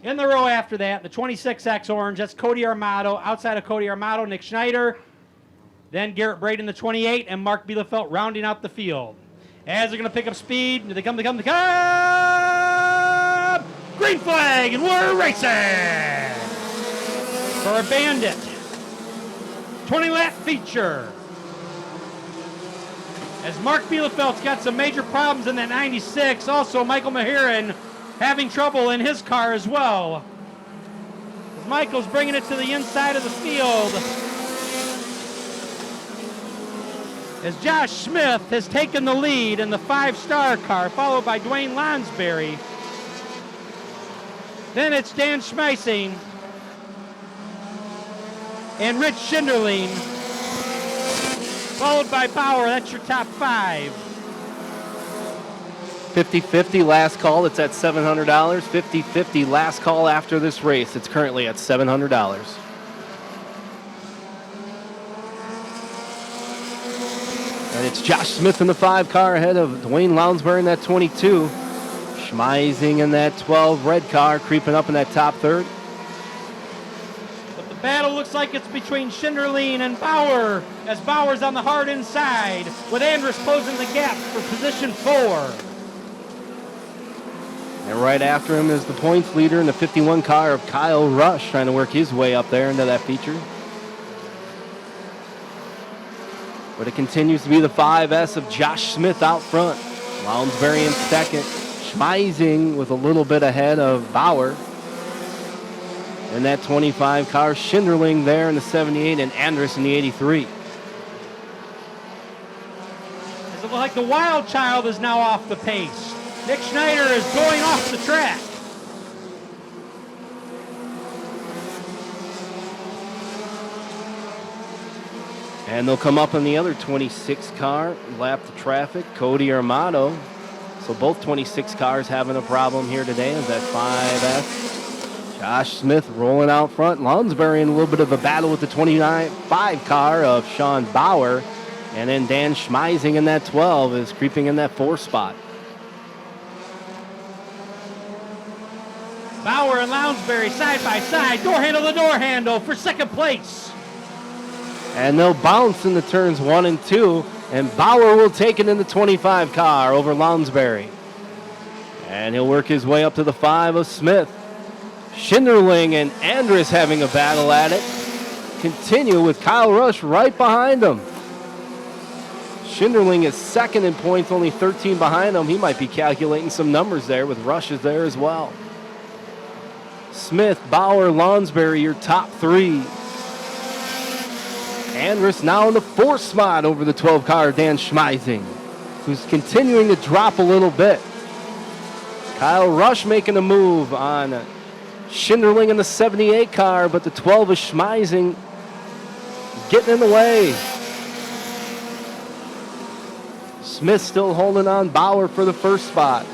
In the row after that, the 26X orange, that's Cody Armato. Outside of Cody Armato, Nick Schneider. Then Garrett Braden, the 28, and Mark Bielefeld rounding out the field. As they're going to pick up speed, they come. Green flag, and we're racing for a Bandit 20-lap feature. As Mark Bielefeld's got some major problems in that 96, also Michael Maherin having trouble in his car as well. As Michael's bringing it to the inside of the field. As Josh Smith has taken the lead in the 5-star car, followed by Dwayne Lonsberry. Then it's Dan Schmeissing and Rich Schinderling, followed by Bauer. That's your top 5. 50-50 last call. It's at $700. 50-50 last call after this race. It's currently at $700. And it's Josh Smith in the 5 car ahead of Dwayne Lounsbury in that 22. Schmeissing in that 12 red car, creeping up in that top third. But the battle looks like it's between Schinderling and Bauer, as Bauer's on the hard inside, with Andrus closing the gap for position 4. And right after him is the points leader in the 51 car of Kyle Rush, trying to work his way up there into that feature. But it continues to be the 5S of Josh Smith out front. Lounsbury in second. Schmeissing with a little bit ahead of Bauer. In that 25 car, Schinderling there in the 78 and Andrus in the 83. It looks like the Wild Child is now off the pace. Nick Schneider is going off the track. And they'll come up on the other 26 car, lap the traffic, Cody Armato. So both 26 cars having a problem here today as that 5S. Josh Smith rolling out front. Lounsbury in a little bit of a battle with the 25 car of Sean Bauer. And then Dan Schmeissing in that 12 is creeping in that 4 spot. Bauer and Lounsbury side by side, door handle to door handle for second place. And they'll bounce in the turns 1 and 2, and Bauer will take it in the 25 car over Lounsbury. And he'll work his way up to the 5 of Smith. Schinderling and Andrus having a battle at it. Continue with Kyle Rush right behind him. Schinderling is second in points, only 13 behind him. He might be calculating some numbers there with Rush is there as well. Smith, Bauer, Lounsbury, your top 3. Andrus now in the 4th spot over the 12 car, Dan Schmeissing, who's continuing to drop a little bit. Kyle Rush making a move on Schinderling in the 78 car, but the 12 of Schmeissing getting in the way. Smith still holding on Bauer for the 1st spot.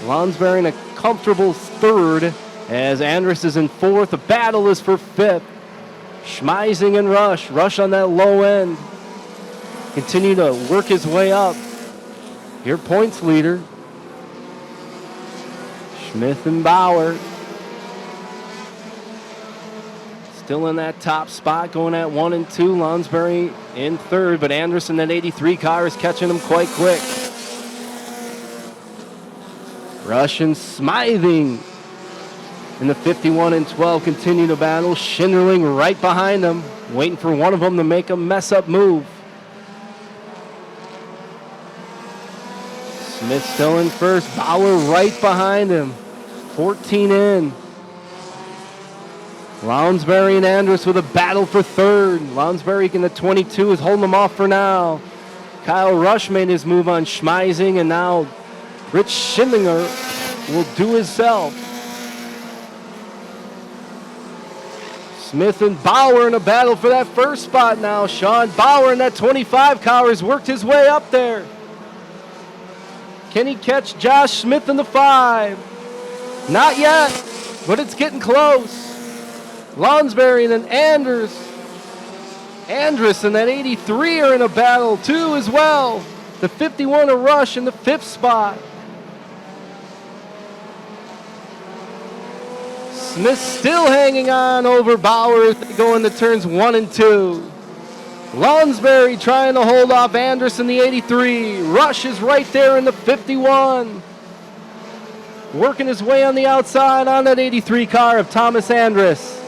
Lounsbury in a comfortable 3rd as Andrus is in 4th. The battle is for 5th. Schmeissing and Rush. Rush on that low end. Continue to work his way up. Your points leader. Smith and Bauer. Still in that top spot, going at 1 and 2. Lounsbury in 3rd, but Andrus in that 83 car is catching him quite quick. Rush and Schmeissing in the 51 and 12 continue to battle. Schinderling right behind them, waiting for one of them to make a mess-up move. Smith still in 1st. Bauer right behind him. 14 in. Lounsbury and Andrus with a battle for 3rd. Lounsbury in the 22 is holding them off for now. Kyle Rush made his move on Schmeissing, and now Rich Schindlinger will do himself. Smith and Bauer in a battle for that 1st spot now. Sean Bauer in that 25 car has worked his way up there. Can he catch Josh Smith in the 5? Not yet, but it's getting close. Lounsbury and then Andrus and that 83 are in a battle too as well. The 51 of Rush in the 5th spot. Smith still hanging on over Bauer as they go into turns 1 and 2. Lonsberry trying to hold off Andrus in the 83. Rush is right there in the 51. Working his way on the outside on that 83 car of Thomas Andrus.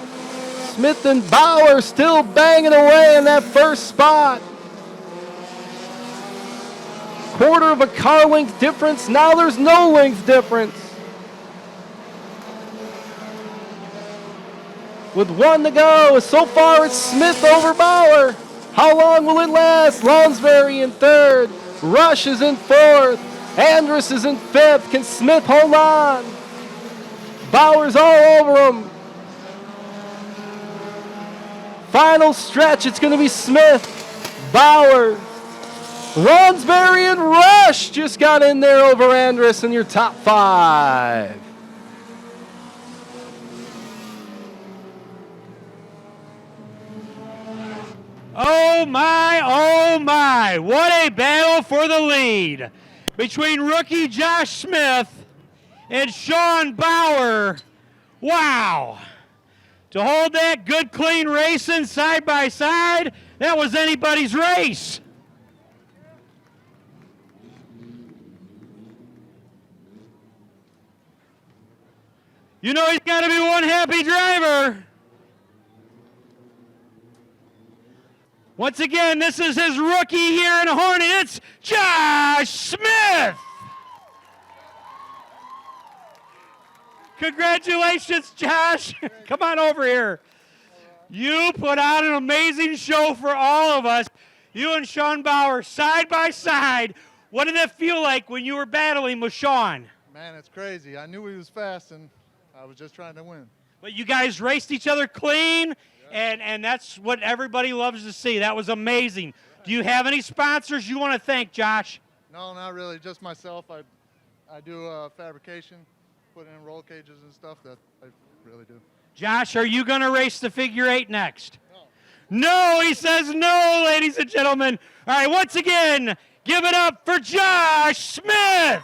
Smith and Bauer still banging away in that first spot. Quarter of a car length difference. Now there's no length difference. With 1 to go, so far it's Smith over Bauer. How long will it last? Lonsberry in 3rd. Rush is in 4th. Andrus is in 5th. Can Smith hold on? Bauer's all over him. Final stretch, it's going to be Smith, Bauer, Lonsberry, and Rush just got in there over Andrus in your top 5. Oh my, what a battle for the lead between rookie Josh Smith and Sean Bauer. Wow. To hold that good, clean racing side by side, that was anybody's race. You know he's got to be one happy driver. Once again, this is his rookie here in Hornet. It's Josh Smith. Congratulations, Josh. Come on over here. You put on an amazing show for all of us. You and Sean Bauer side by side. What did it feel like when you were battling with Sean? Man, it's crazy. I knew he was fast, and I was just trying to win. But you guys raced each other clean, and that's what everybody loves to see. That was amazing. Do you have any sponsors you want to thank, Josh? No, not really. Just myself. I do fabrication, put in roll cages and stuff. That I really do. Josh, are you going to race the figure 8 next? No, he says no, ladies and gentlemen. All right, once again, give it up for Josh Smith.